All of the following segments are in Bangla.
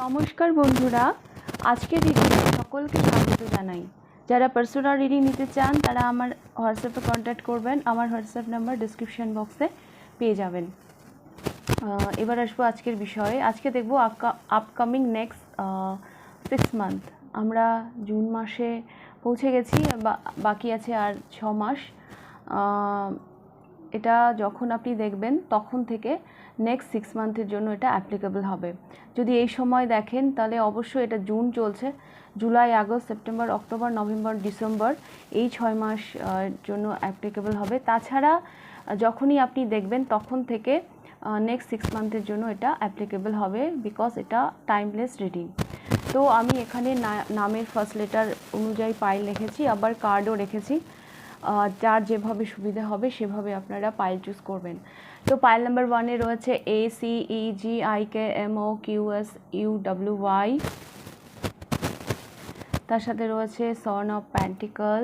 নমস্কার বন্ধুরা, আজকের রিডিংয়ে সকলকে স্বাগত জানাই। যারা পার্সোনাল রিডিং নিতে চান তারা আমার হোয়াটসঅ্যাপে কন্ট্যাক্ট করবেন। আমার হোয়াটসঅ্যাপ নাম্বার ডিসক্রিপশন বক্সে পেয়ে যাবেন। এবার আসবো আজকের বিষয়ে। আজকে দেখব আপকামিং নেক্সট 6 মান্থ। আমরা জুন মাসে পৌঁছে গেছি, বাকি আছে আর 6 মাস। এটা যখন আপনি দেখবেন তখন থেকে নেক্সট 6 মান্থের জন্য এটা অ্যাপ্লিকেবল হবে। যদি এই সময় দেখেন তাহলে অবশ্যই এটা জুন চলছে, July, August, September, October, November, December, এই 6 মাস জন্য অ্যাপ্লিকেবল হবে। তাছাড়া যখনই আপনি দেখবেন তখন থেকে নেক্সট 6 মান্থের জন্য এটা অ্যাপ্লিকেবল হবে, বিকজ এটা টাইমলেস রিডিং। তো আমি এখানে নামের ফার্স্ট লেটার অনুযায়ী পাইল রেখেছি, আবার কার্ডও রেখেছি। যার যেভাবে সুবিধা হবে সেভাবে আপনারা পাইল চুজ করবেন। তো পাইল নাম্বার 1-এ রয়েছে ACEGIKMOQSUWY, তার সাথে রয়েছে son of pentacle.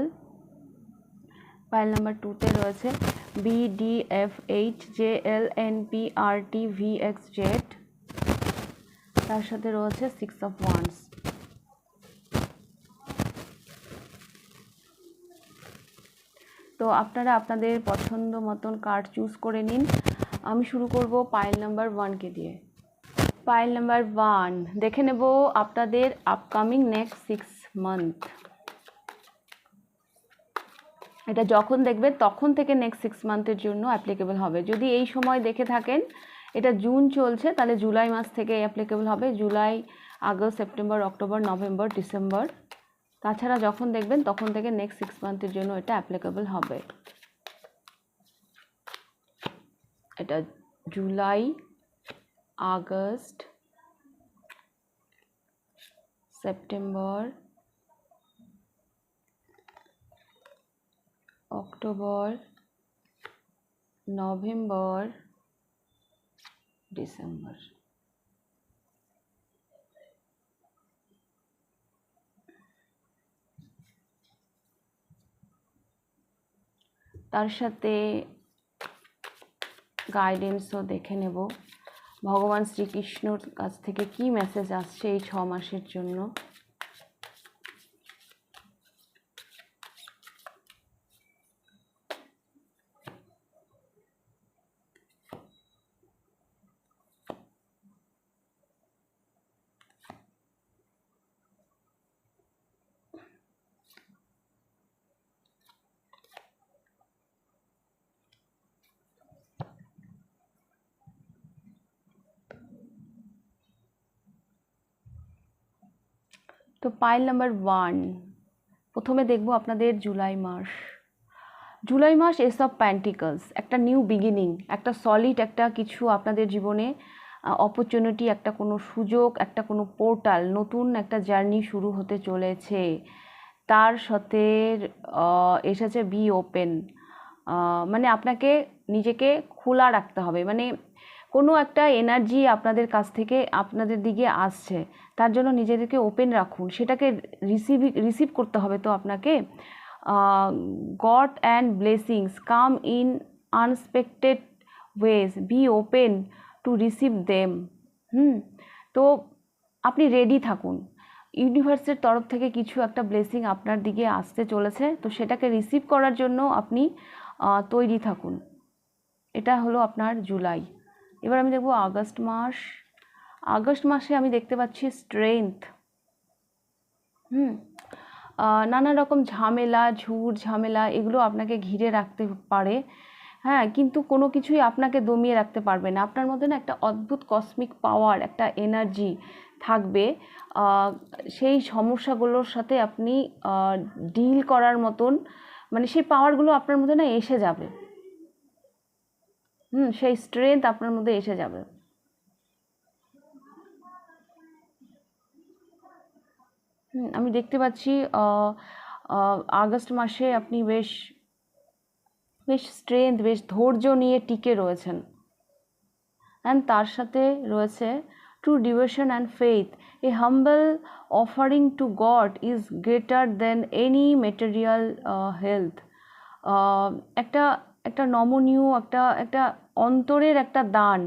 Pile number 2-তে রয়েছে BDFHJLNPRTVXZ, তার সাথে রয়েছে 6 অফ ওয়ান্ডস। তো আপনারা আপনাদের পছন্দ মতন কার্ড চুজ করে নিন। আমি শুরু করব পাইল নাম্বার 1-কে দিয়ে। পাইল নাম্বার 1 দেখে নেব আপনাদের আপকামিং নেক্সট 6 মান্থ। এটা যখন দেখবেন তখন থেকে নেক্সট 6 মান্থের জন্য অ্যাপ্লিকেবল হবে। যদি এই সময় দেখে থাকেন এটা জুন চলছে, তাহলে জুলাই মাস থেকে অ্যাপ্লিকেবল হবে, July, August, September, October, November, December. তাছাড়া যখন দেখবেন তখন থেকে নেক্সট 6 মান্থের জন্য এটা অ্যাপ্লিকেবল হবে। এটা July, August, September, October, November, December. তার সাথে গাইডেন্সও দেখে নেব ভগবান শ্রীকৃষ্ণর কাছ থেকে কি মেসেজ আসছে এই 6 মাসের জন্য। তো পাইল নাম্বার 1 প্রথমে দেখব আপনাদের জুলাই মাস। জুলাই মাস এস অফ পেন্টিকলস, একটা নিউ বিগিনিং, একটা সলিড একটা কিছু আপনাদের জীবনে অপরচুনিটি, একটা কোনো সুযোগ, একটা কোনো পোর্টাল, নতুন একটা জার্নি শুরু হতে চলেছে। তার সাথে এসেছে বি ওপেন, মানে আপনাকে নিজেকে খোলা রাখতে হবে, মানে কোনো একটা এনার্জি আপনাদের কাছ থেকে আপনাদের দিকে আসছে, তার জন্য নিজেদেরকে ওপেন রাখুন, সেটাকে রিসিভ করতে হবে। তো আপনাকে God and blessings come in unexpected ways, be open to receive them. তো আপনি রেডি থাকুন, ইউনিভার্সের তরফ থেকে কিছু একটা ব্লেসিং আপনার দিকে আসতে চলেছে, তো সেটাকে রিসিভ করার জন্য আপনি তৈরি থাকুন। এটা হলো আপনার জুলাই। এবার আমি দেখব আগস্ট মাস। আগস্ট মাসে আমি দেখতে পাচ্ছি স্ট্রেংথ। নানা রকম ঝামেলা, ঝামেলা এগুলো আপনাকে ঘিরে রাখতে পারে, হ্যাঁ, কিন্তু কোনো কিছুই আপনাকে দমিয়ে রাখতে পারবে না। আপনার মধ্যে না একটা অদ্ভুত কসমিক পাওয়ার, একটা এনার্জি থাকবে। সেই সমস্যাগুলোর সাথে আপনি ডিল করার মতন, মানে সেই পাওয়ারগুলো আপনার মধ্যে না এসে যাবে। সেই স্ট্রেংথ আপনার মধ্যে এসে যাবে। আমি দেখতে পাচ্ছি আগস্ট মাসে আপনি বেশ স্ট্রেংথ, বেশ ধৈর্য নিয়ে টিকে রয়েছেন। অ্যান্ড তার সাথে রয়েছে true devotion and faith, A humble offering two god is greater than any material health. একটা নমনীয়, একটা অন্তরের একটা দান,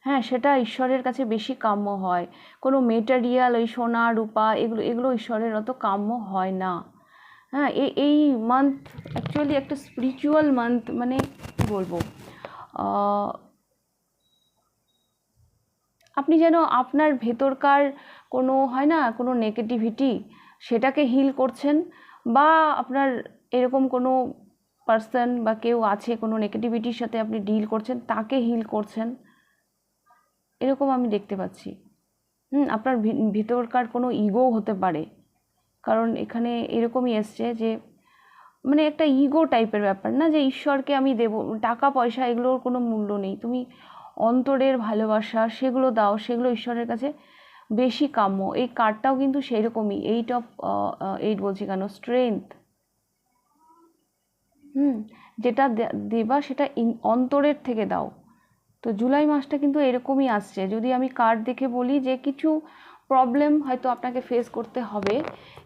হ্যাঁ, সেটা ঈশ্বরের কাছে বেশি কাম্য হয়। কোনো মেটেরিয়াল, ওই সোনা রূপা, এগুলো এগুলো ঈশ্বরের অত কাম্য হয় না। হ্যাঁ, এই মান্থ অ্যাকচুয়ালি একটা স্পিরিচুয়াল মান্থ, মানে কী বলবো, আপনি যেন আপনার ভেতরকার কোনো হয় না, কোনো নেগেটিভিটি, সেটাকে হিল করছেন, বা আপনার এরকম কোনো পার্সন বা কেউ আছে কোনো নেগেটিভিটির সাথে আপনি ডিল করছেন, তাকে হিল করছেন, এরকম আমি দেখতে পাচ্ছি। আপনার ভিতরকার কোনো ইগো হতে পারে, কারণ এখানে এরকমই এসছে যে মানে একটা ইগো টাইপের ব্যাপার না, যে ঈশ্বরকে আমি দেব, টাকা পয়সা এগুলোর কোনো মূল্য নেই, তুমি অন্তরের ভালোবাসা সেগুলো দাও, সেগুলো ঈশ্বরের কাছে বেশি কাম্য। এই কার্ডটাও কিন্তু সেই রকমই, 8 বলছি কেন, স্ট্রেংথ। যেটা দেবা সেটা অন্তরের থেকে দাও। তো জুলাই মাসটা কিন্তু এরকমই আসছে। যদি আমি কার্ড দেখে বলি যে কিছু প্রবলেম হয়তো আপনাকে ফেস করতে হবে,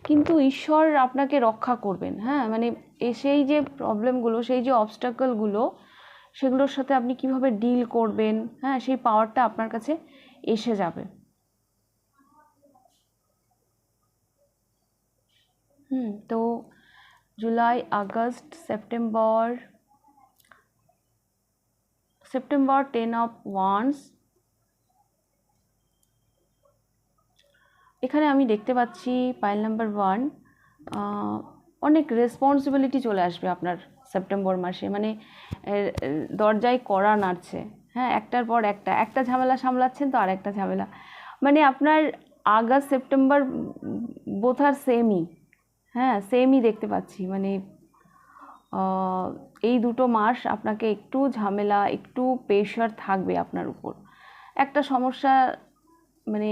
কিন্তু ঈশ্বর আপনাকে রক্ষা করবেন। হ্যাঁ, মানে সেই যে প্রবলেমগুলো, সেই যে অবস্টাকলগুলো, সেগুলোর সাথে আপনি কিভাবে ডিল করবেন, হ্যাঁ, সেই পাওয়ারটা আপনার কাছে এসে যাবে। তো July, August, September, 10 of wands, এখানে আমি দেখতে পাচ্ছি পাইল নাম্বার 1, অনেক রেসপন্সিবিলিটি চলে আসবে আপনার সেপ্টেম্বর মাসে। মানে দরজায় কড়া নাড়ছে, হ্যাঁ, একটার পর একটা ঝামেলা সামলাচ্ছেন তো আর একটা ঝামেলা। মানে আপনার আগস্ট সেপ্টেম্বর বোথ আর সেমই, হ্যাঁ, সেমই দেখতে পাচ্ছি। মানে এই দুটো মাস আপনাকে একটু ঝামেলা, একটু প্রেশার থাকবে আপনার উপর। একটা সমস্যা মানে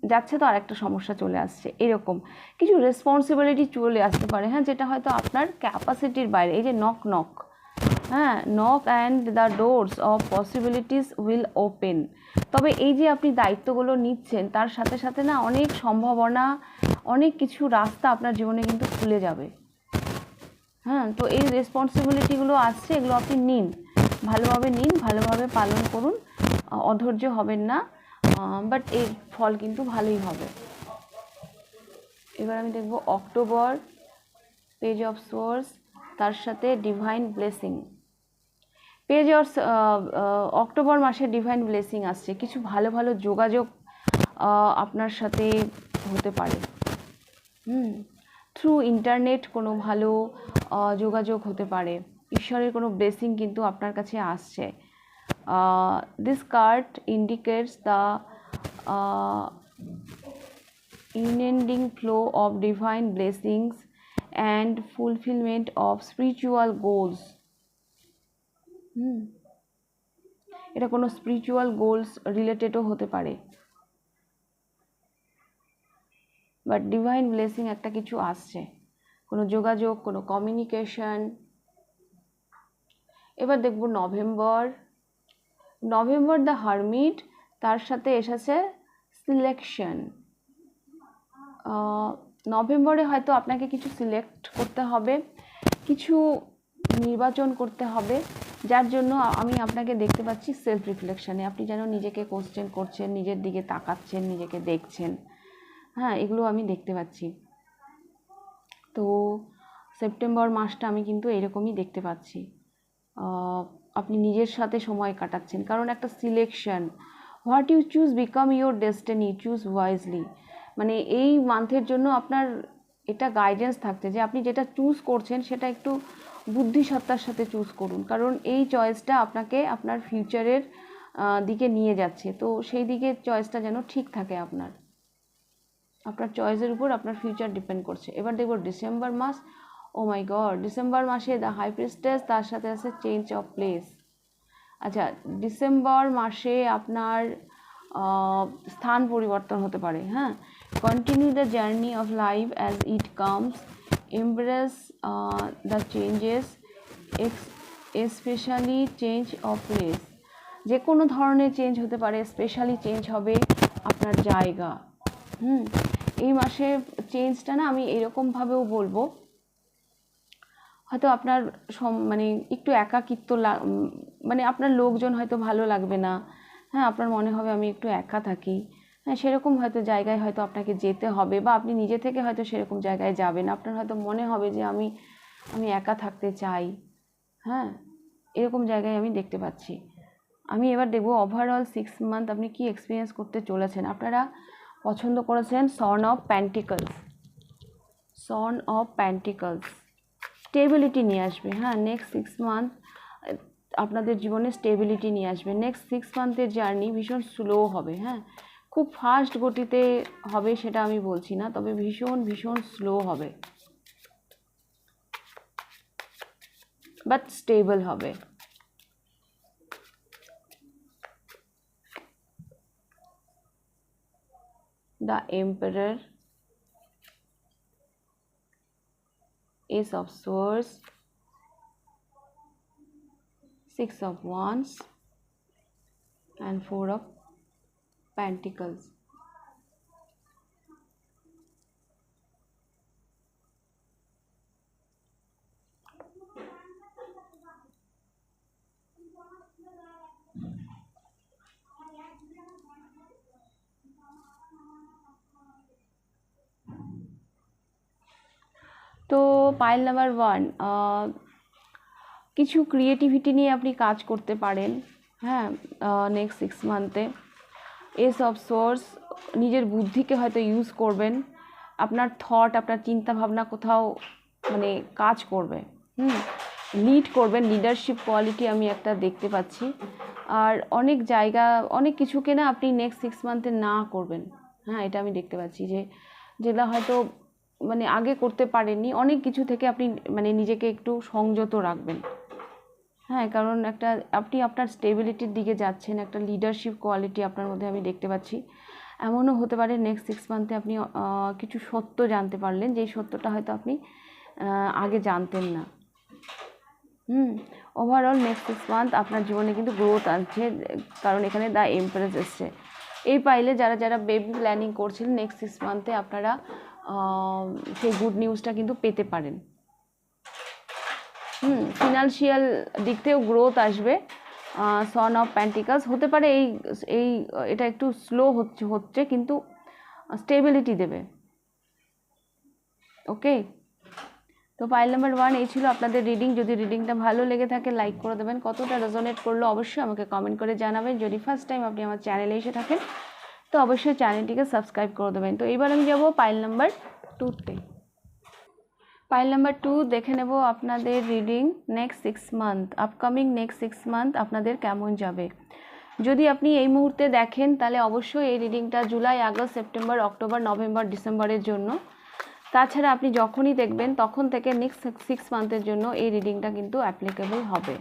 যাচ্ছে তো আর একটা সমস্যা চলে আসছে, এরকম কিছু রেসপন্সিবিলিটি চলে আসতে পারে, হ্যাঁ, যেটা হয়তো আপনার ক্যাপাসিটির বাইরে। এই যে নক নক, হ্যাঁ, knock and the doors of possibilities will open. তবে এই যে আপনি দায়িত্বগুলো নিচ্ছেন, তার সাথে সাথে না অনেক সম্ভাবনা, অনেক কিছু রাস্তা আপনার জীবনে কিন্তু খুলে যাবে। হ্যাঁ, তো এই রেসপন্সিবিলিটিগুলো আসছে, এগুলো আপনি নিন, ভালোভাবে নিন, ভালোভাবে পালন করুন, অধৈর্য হবেন না, বাট এর ফল কিন্তু ভালোই হবে। এবার আমি দেখব অক্টোবর, পেজ অফ সোর্স, তার সাথে divine blessing. Page of October মাসে ডিভাইন ব্লেসিং আসছে। কিছু ভালো ভালো যোগাযোগ আপনার সাথে হতে পারে। থ্রু ইন্টারনেট কোনো ভালো যোগাযোগ হতে পারে। ঈশ্বরের কোনো ব্লেসিং কিন্তু আপনার কাছে আসছে। This card indicates the unending flow of divine blessings and fulfillment of spiritual goals. এটা কোনো স্পিরিচুয়াল গোলস রিলেটেডও হতে পারে, বাট ডিভাইন ব্লেসিং একটা কিছু আসছে, কোনো যোগাযোগ, কোনো কমিউনিকেশন। এবার দেখব নভেম্বর দ্য হারমিট, তার সাথে এসেছে সিলেকশন। নভেম্বরে হয়তো আপনাকে কিছু সিলেক্ট করতে হবে, কিছু নির্বাচন করতে হবে, যার জন্য আমি আপনাকে দেখতে পাচ্ছি সেলফ রিফ্লেকশানে। আপনি যেন নিজেকে কোশ্চেন করছেন, নিজের দিকে তাকাচ্ছেন, নিজেকে দেখছেন, হ্যাঁ, এগুলো আমি দেখতে পাচ্ছি। তো সেপ্টেম্বর মাসটা আমি কিন্তু এরকমই দেখতে পাচ্ছি। আপনি নিজের সাথে সময় কাটাচ্ছেন, কারণ একটা selection, what you choose become your destiny, choose wisely. মানে এই মান্থের জন্য আপনার এটা গাইডেন্স থাকছে যে আপনি যেটা চুজ করছেন সেটা একটু বুদ্ধিসত্তার সাথে চুজ করুন, কারণ এই চয়েসটা আপনাকে আপনার ফিউচারের দিকে নিয়ে যাচ্ছে। তো সেই দিকে চয়েসটা যেন ঠিক থাকে, আপনার চয়েসের উপর আপনার ফিউচার ডিপেন্ড করছে। এবার দেখব ডিসেম্বর মাস। ও মাই গড, ডিসেম্বর মাসে দ্য হাই প্রিস্টেস, তার সাথে আছে চেঞ্জ অফ প্লেস। আচ্ছা, ডিসেম্বর মাসে আপনার স্থান পরিবর্তন হতে পারে। হ্যাঁ, continue the journey of life as it comes, embrace the changes, specially change of place. যে কোনো ধরনের চেঞ্জ হতে পারে, স্পেশালি চেঞ্জ হবে আপনার জায়গা। এই মাসে চেঞ্জটা না আমি এরকমভাবেও বলবো, হয়তো আপনার মানে একটু একাকিত্ব, মানে আপনার লোকজন হয়তো ভালো লাগবে না, হ্যাঁ, আপনার মনে হবে আমি একটু একা থাকি, হ্যাঁ সেরকম হয়তো জায়গায় হয়তো আপনাকে যেতে হবে, বা আপনি নিজে থেকে হয়তো সেরকম জায়গায় যাবেন। আপনার হয়তো মনে হবে যে আমি একা থাকতে চাই, হ্যাঁ এরকম জায়গায় আমি দেখতে পাচ্ছি। আমি এবার দেখব ওভারঅল 6 মান্থ আপনি কি এক্সপিরিয়েন্স করতে চলেছেন। আপনারা পছন্দ করেছেন son of pentacles. Son of pentacles stability নিয়ে আসবে, হ্যাঁ নেক্সট 6 মান্থ আপনাদের জীবনে স্টেবিলিটি নিয়ে আসবে। নেক্সট 6 মান্থের জার্নি ভীষণ স্লো হবে, হ্যাঁ খুব ফাস্ট গতিতে হবে সেটা আমি বলছি না, তবে ভীষণ ভীষণ স্লো হবে, বাট স্টেবল হবে। The emperor, Ace of Swords, 6 of Wands and 4 of Pentacles. তো পাইল নাম্বার 1, কিছু ক্রিয়েটিভিটি নিয়ে আপনি কাজ করতে পারেন, হ্যাঁ নেক্সট 6 মান্থে। এস অফ সোর্স, নিজের বুদ্ধিকে হয়তো ইউজ করবেন, আপনার থট আপনার চিন্তা ভাবনা কোথাও মানে কাজ করবে, লিড করবেন, লিডারশিপ কোয়ালিটি আমি একটা দেখতে পাচ্ছি। আর অনেক জায়গা অনেক কিছুকে না আপনি নেক্সট 6 মান্থে না করবেন, হ্যাঁ এটা আমি দেখতে পাচ্ছি যে যেটা হয়তো মানে আগে করতে পারেননি, অনেক কিছু থেকে আপনি মানে নিজেকে একটু সংযত রাখবেন, হ্যাঁ কারণ একটা আপনি আপনার স্টেবিলিটির দিকে যাচ্ছেন, একটা লিডারশিপ কোয়ালিটি আপনার মধ্যে আমি দেখতে পাচ্ছি। এমনও হতে পারে নেক্সট 6 মান্থে আপনি কিছু সত্য জানতে পারলেন, যেই সত্যটা হয়তো আপনি আগে জানতেন না। ওভারঅল নেক্সট 6 মান্থ আপনার জীবনে কিন্তু গ্রোথ আসছে, কারণ এখানে দ্য এম্প্রেস এসছে। এই পাইলে যারা যারা বেবি প্ল্যানিং করছিলেন নেক্সট 6 মান্থে আপনারা সেই গুড নিউজটা কিন্তু পেতে পারেন। ফিনান্সিয়াল দিক থেকেও গ্রোথ আসবে। সন অফ প্যান্টিকালস হতে পারে এই এই এটা একটু স্লো হচ্ছে কিন্তু স্টেবিলিটি দেবে। ওকে, তো পাইল নাম্বার 1 এই ছিল আপনাদের রিডিং। যদি রিডিংটা ভালো লেগে থাকে লাইক করে দেবেন, কতটা রেজোনেট করলো অবশ্যই আমাকে কমেন্ট করে জানাবেন। যদি ফার্স্ট টাইম আপনি আমার চ্যানেলে এসে থাকেন তো অবশ্যই চ্যানেলটিকে সাবস্ক্রাইব করে দেবেন। তো এবার আমি যাব পাইল নাম্বার 2তে। পাইল নাম্বার 2 দেখে নেব আপনাদের reading next 6 month, upcoming next 6 month আপনাদের কেমন যাবে। যদি আপনি এই মুহূর্তে দেখেন তাহলে অবশ্যই এই রিডিংটা July, August, September, October, November, ডিসেম্বরের জন্য। তাছাড়া আপনি যখনই দেখবেন তখন থেকে নেক্সট 6 মান্থের জন্য এই রিডিংটা কিন্তু অ্যাপ্লিকেবল হবে।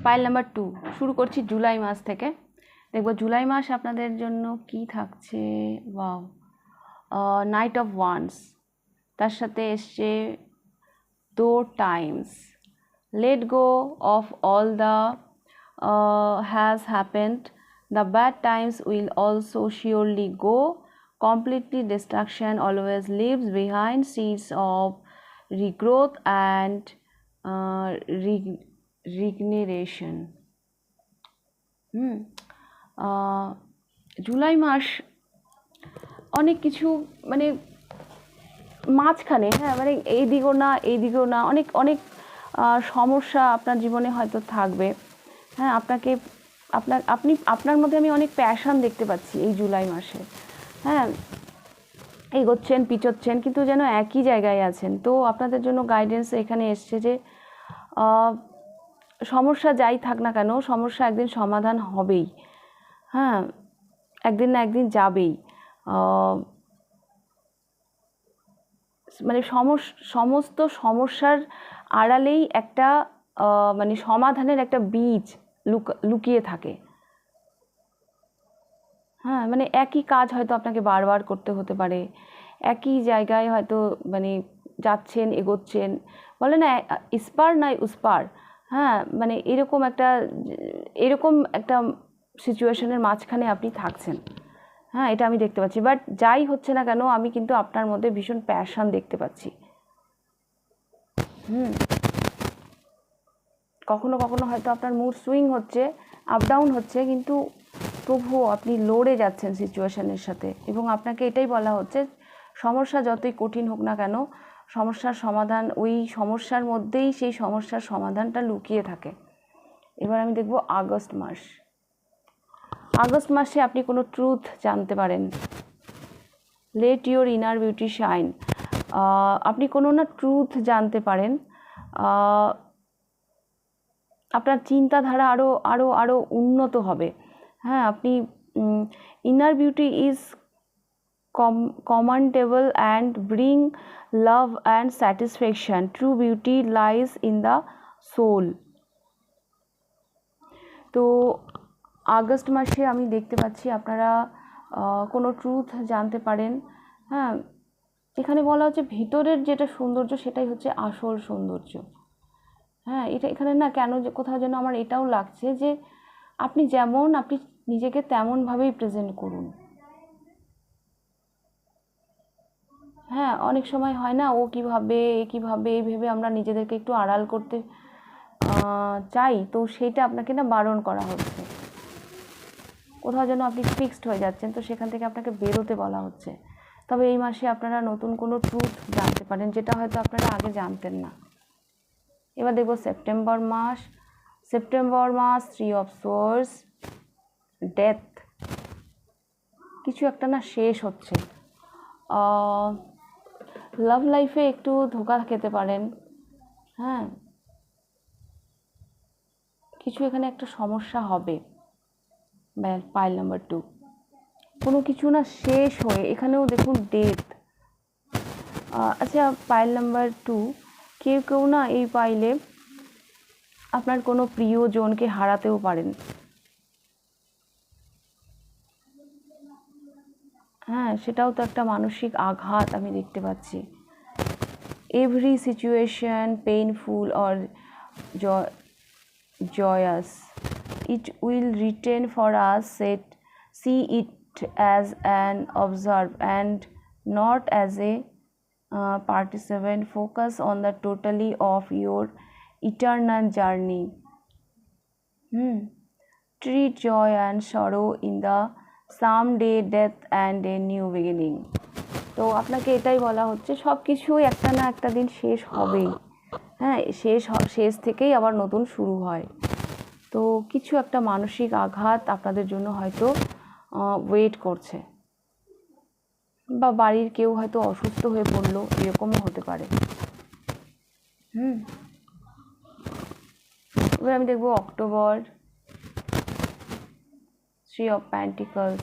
পাইল নাম্বার 2 শুরু করছি জুলাই মাস থেকে। দেখব জুলাই মাস আপনাদের জন্য কি থাকছে। ওয়াও, নাইট অফ ওয়ান্স, তার সাথে এসছে দো Times, let go of all the has happened, the bad times will also surely go, completely destruction always leaves behind seeds of regrowth and regeneration. হুম জুলাই মাস অনেক কিছু মানে মাঝখানে, হ্যাঁ, মানে এই দিকেও না, অনেক অনেক সমস্যা আপনার জীবনে হয়তো থাকবে। হ্যাঁ, আপনার মধ্যে আমি অনেক প্যাশন দেখতে পাচ্ছি এই জুলাই মাসে। হ্যাঁ, এগোচ্ছেন পিছোচ্ছেন কিন্তু যেন একই জায়গায় আছেন। তো আপনাদের জন্য গাইডেন্স এখানে এসছে যে সমস্যা যাই থাক না কেন, সমস্যা একদিন সমাধান হবেই। হ্যাঁ, একদিন না একদিন যাবেই। মানে সমস্ত সমস্যার আড়ালেই একটা মানে সমাধানের একটা বীজ লুকিয়ে থাকে। হ্যাঁ, মানে একই কাজ হয়তো আপনাকে বারবার করতে হতে পারে, একই জায়গায় হয়তো মানে যাচ্ছেন এগোচ্ছেন, বলে না ইস্পার নয় উস্পার। হ্যাঁ, মানে এরকম একটা সিচুয়েশনের মাঝখানে আপনি থাকছেন। হ্যাঁ, এটা আমি দেখতে পাচ্ছি। বাট যাই হচ্ছে না কেন, আমি কিন্তু আপনার মধ্যে ভীষণ প্যাশন দেখতে পাচ্ছি। কখনো কখনো হয়তো আপনার মুড সুইং হচ্ছে, আপ ডাউন হচ্ছে, কিন্তু তবুও আপনি লড়ে যাচ্ছেন সিচুয়েশনের সাথে। এবং আপনাকে এটাই বলা হচ্ছে, সমস্যা যতই কঠিন হোক না কেন, সমস্যার সমাধান ওই সমস্যার মধ্যেই সেই সমস্যার সমাধানটা লুকিয়ে থাকে। এবার আমি দেখব আগস্ট মাস। আগস্ট মাসে আপনি কোনো ট্রুথ জানতে পারেন। Let your inner beauty shine. আপনি কোনো না ট্রুথ জানতে পারেন। আপনার চিন্তাধারা আরও আরও আরও উন্নত হবে। হ্যাঁ, আপনি inner beauty is commendable and bring love and satisfaction. True beauty lies in the soul. তো আগস্ট মাসে আমি দেখতে পাচ্ছি আপনারা কোনো ট্রুথ জানতে পারেন। হ্যাঁ, এখানে বলা হচ্ছে ভিতরের যেটা সৌন্দর্য সেটাই হচ্ছে আসল সৌন্দর্য। হ্যাঁ, এখানে না কেন যে কোথাও যেন আমার এটাও লাগছে যে আপনি নিজেকে তেমনভাবেই প্রেজেন্ট করুন। হ্যাঁ, অনেক সময় হয় না ও কীভাবে এই ভেবে আমরা নিজেদেরকে একটু আড়াল করতে চাই, তো সেইটা আপনাকে না বারণ করা হচ্ছে। কোথাও যেন আপনি ফিক্সড হয়ে যাচ্ছেন, তো সেখান থেকে আপনাকে বেরোতে বলা হচ্ছে। তবে এই মাসে আপনারা নতুন কোনো ট্রুথ জানতে পারেন যেটা হয়তো আপনারা আগে জানতেন না। এবার দেখব সেপ্টেম্বর মাস 3 অফ সোর্স, ডেথ। কিছু একটা না শেষ হচ্ছে। লাভ লাইফে একটু ধোঁকা খেতে পারেন। হ্যাঁ, কিছু এখানে একটা সমস্যা হবে। পাইল নাম্বার 2, কোনো কিছু না শেষ হয়ে, এখানেও দেখুন ডেথ। আচ্ছা, পাইল নাম্বার 2, কেউ না এই পাইলে আপনার কোনো প্রিয়জনকে হারাতেও পারেন। হ্যাঁ, সেটাও তো একটা মানসিক আঘাত আমি দেখতে পাচ্ছি। Every situation painful or joyous, it will return for us. See it as an observer and not as a participant. Focus on the totality of your eternal journey. Treat joy and sorrow in the someday death and a new beginning. তো আপনাকে এটাই বলা হচ্ছে, সব কিছুই একটা না একটা দিন শেষ হবেই। হ্যাঁ, শেষ থেকেই আবার নতুন শুরু হয়। তো কিছু একটা মানসিক আঘাত আপনাদের জন্য হয়তো ওয়েট করছে, বা বাড়ির কেউ হয়তো অসুস্থ হয়ে পড়লো, এরকমও হতে পারে। এবার আমি দেখবো অক্টোবর, 3 অফ পেন্টিকলস,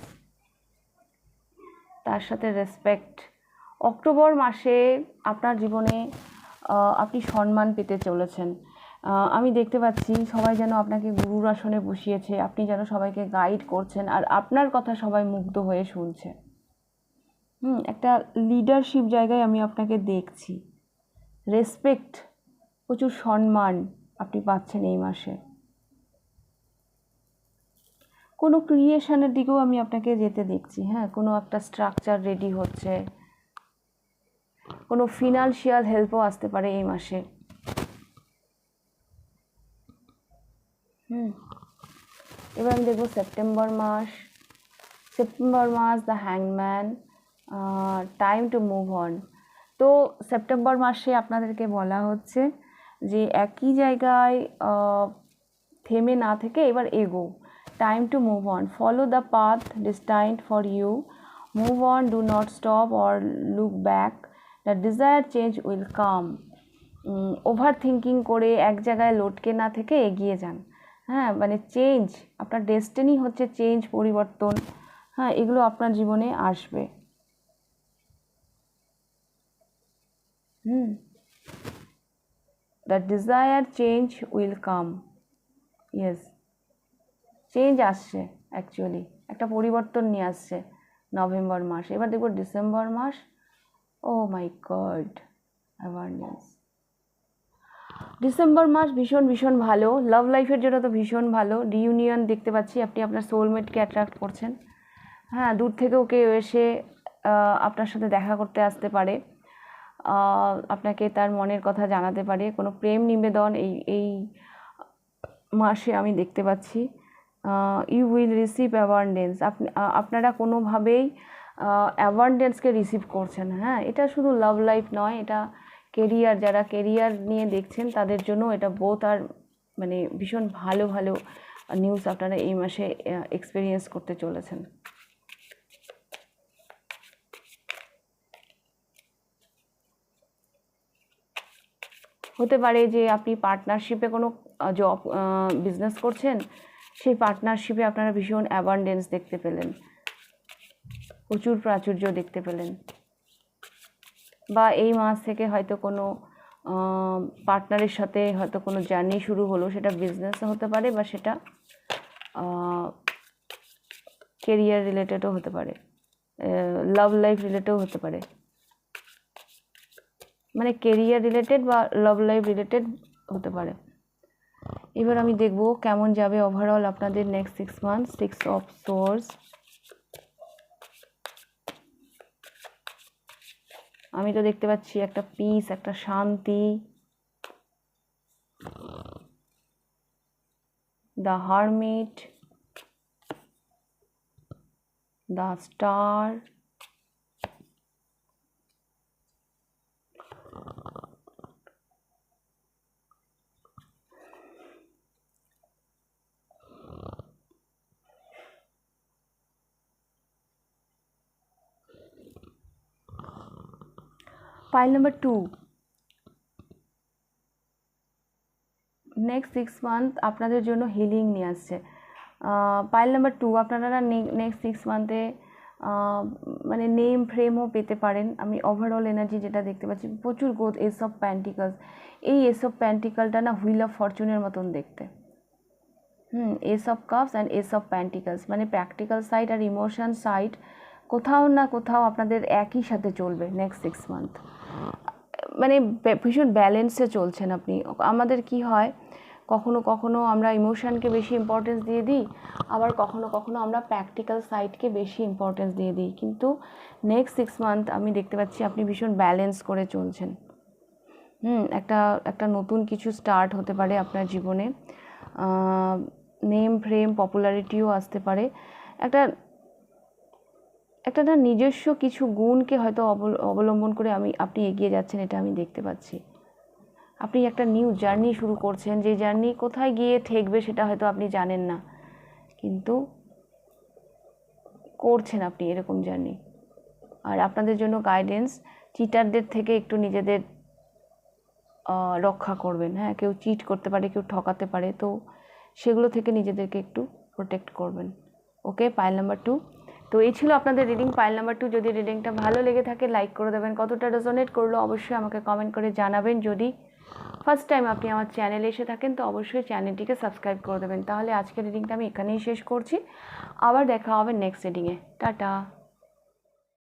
তার সাথে রেসপেক্ট। অক্টোবর মাসে আপনার জীবনে আপনি সম্মান পেতে চলেছেন। আমি দেখতে পাচ্ছি সবাই যেন আপনাকে গুরুর আসনে বসিয়েছে, আপনি যেন সবাইকে গাইড করছেন, আর আপনার কথা সবাই মুগ্ধ হয়ে শুনছে। একটা লিডারশিপ জায়গায় আমি আপনাকে দেখছি। রেসপেক্ট, প্রচুর সম্মান আপনি পাচ্ছেন এই মাসে। কোনো ক্রিয়েশনের দিকেও আমি আপনাকে যেতে দেখছি। হ্যাঁ, কোনো একটা স্ট্রাকচার রেডি হচ্ছে, কোনো ফিনান্সিয়াল হেল্পও আসতে পারে এই মাসে। এবার আমি দেখবো সেপ্টেম্বর মাস দ্য হ্যাংম্যান, টাইম টু মুভ অন। তো সেপ্টেম্বর মাসে আপনাদেরকে বলা হচ্ছে যে একই জায়গায় থেমে না থেকে এবার এগো, time to move on, follow the path destined for you, move on, do not stop or look back, the desire change will come. Overthinking করে এক জায়গায় লটকে না থেকে এগিয়ে যান। হ্যাঁ, মানে চেঞ্জ, আপনার ডেস্টিনি হচ্ছে চেঞ্জ, পরিবর্তন। হ্যাঁ, এগুলো আপনার জীবনে আসবে। The desire change will come, yes, change আসছে, অ্যাকচুয়ালি একটা পরিবর্তন নিয়ে আসছে নভেম্বর মাস। এবার দেখব ডিসেম্বর মাস। Oh my God, awareness. December মাস ভীষণ ভালো, লাভ লাইফের জন্য তো ভীষণ ভালো। রিইউনিয়ন দেখতে পাচ্ছি, আপনি আপনার সোলমেটকে অ্যাট্রাক্ট করছেন। হ্যাঁ, দূর থেকেও কেউ এসে আপনার সাথে দেখা করতে আসতে পারে, আপনাকে তার মনের কথা জানাতে পারে। কোনো প্রেম নিবেদন এই মাসে আমি দেখতে পাচ্ছি। ইউ উইল রিসিভ অ্যাবান্ডেন্স, আপনারা কোনোভাবেই অ্যাবান্ডেন্সকে রিসিভ করছেন। হ্যাঁ, এটা শুধু লাভ লাইফ নয়, এটা কেরিয়ার, যারা কেরিয়ার নিয়ে দেখছেন তাদের জন্য এটা বোথ আর মানে ভীষণ ভালো নিউজ আপনারা এই মাসে এক্সপিরিয়েন্স করতে চলেছেন। হতে পারে যে আপনি পার্টনারশিপে কোনো জব বিজনেস করছেন, সেই পার্টনারশিপে আপনারা ভীষণ অ্যাবান্ডেন্স দেখতে পেলেন, প্রচুর প্রাচুর্য দেখতে পেলেন। বা এই মাস থেকে হয়তো কোনো পার্টনারের সাথে হয়তো কোনো জার্নি শুরু হলো, সেটা বিজনেসও হতে পারে বা সেটা কেরিয়ার রিলেটেডও হতে পারে, লাভ লাইফ রিলেটেডও হতে পারে। মানে কেরিয়ার রিলেটেড বা লাভ লাইফ রিলেটেড হতে পারে। এবার আমি দেখব কেমন যাবে ওভারঅল আপনাদের নেক্সট 6 মান্থ। 6 অফ সোর্স, আমি তো দেখতে পাচ্ছি একটা পিস, একটা শান্তি। The hermit, the star, pile number 2। Next 6 month আপনাদের জন্য হিলিং নিয়ে আসছে। পাইল নাম্বার 2, আপনারা নেক্সট 6 মান্থে মানে নেম ফ্রেমও পেতে পারেন। আমি ওভারঅল এনার্জি যেটা দেখতে পাচ্ছি, প্রচুর গ্রোথ। এস অফ প্যান্টিকলস, এই এস অফ প্যান্টিকলটা না হুইল অফ ফরচুনের মতন দেখতে। S of cups and S of pentacles, মানে প্র্যাকটিক্যাল সাইড আর ইমোশন সাইড কোথাও না কোথাও আপনাদের একই সাথে চলবে নেক্সট 6 মান্থ। মানে ভীষণ ব্যালেন্সে চলছেন আপনি। আমাদের কি হয়, কখনো কখনো আমরা ইমোশনকে বেশি ইম্পর্টেন্স দিয়ে দিই, আবার কখনো কখনো আমরা প্র্যাকটিক্যাল সাইডকে বেশি ইম্পর্টেন্স দিয়ে দিই। কিন্তু নেক্সট 6 মান্থ আমি দেখতে পাচ্ছি আপনি ভীষণ ব্যালেন্স করে চলছেন। একটা নতুন কিছু স্টার্ট হতে পারে আপনার জীবনে। নেম ফ্রেম পপুলারিটিও আসতে পারে। একটা না নিজস্ব কিছু গুণকে হয়তো অবলম্বন করে আপনি এগিয়ে যাচ্ছেন, এটা আমি দেখতে পাচ্ছি। আপনি একটা নিউ জার্নি শুরু করছেন, যে জার্নি কোথায় গিয়ে ঠেকবে সেটা হয়তো আপনি জানেন না, কিন্তু করছেন আপনি এরকম জার্নি। আর আপনাদের জন্য গাইডেন্স, চিটারদের থেকে একটু নিজেদের রক্ষা করবেন। হ্যাঁ, কেউ চিট করতে পারে, কেউ ঠকাতে পারে, তো সেগুলো থেকে নিজেদেরকে একটু প্রোটেক্ট করবেন। ওকে, পাইল নাম্বার 2। তো এই ছিল আপনাদের রিডিং, পাইল নাম্বার 2। যদি রিডিংটা ভালো লেগে থাকে লাইক করে দেবেন, কতটা রেজোনেট করলো অবশ্যই আমাকে কমেন্ট করে জানাবেন। যদি ফার্স্ট টাইম আপনি আমার চ্যানেলে এসে থাকেন তো অবশ্যই চ্যানেলটিকে সাবস্ক্রাইব করে দেবেন। তাহলে আজকের রিডিংটা আমি এখানেই শেষ করছি, আবার দেখা হবে নেক্সট রিডিংয়ে। টাটা।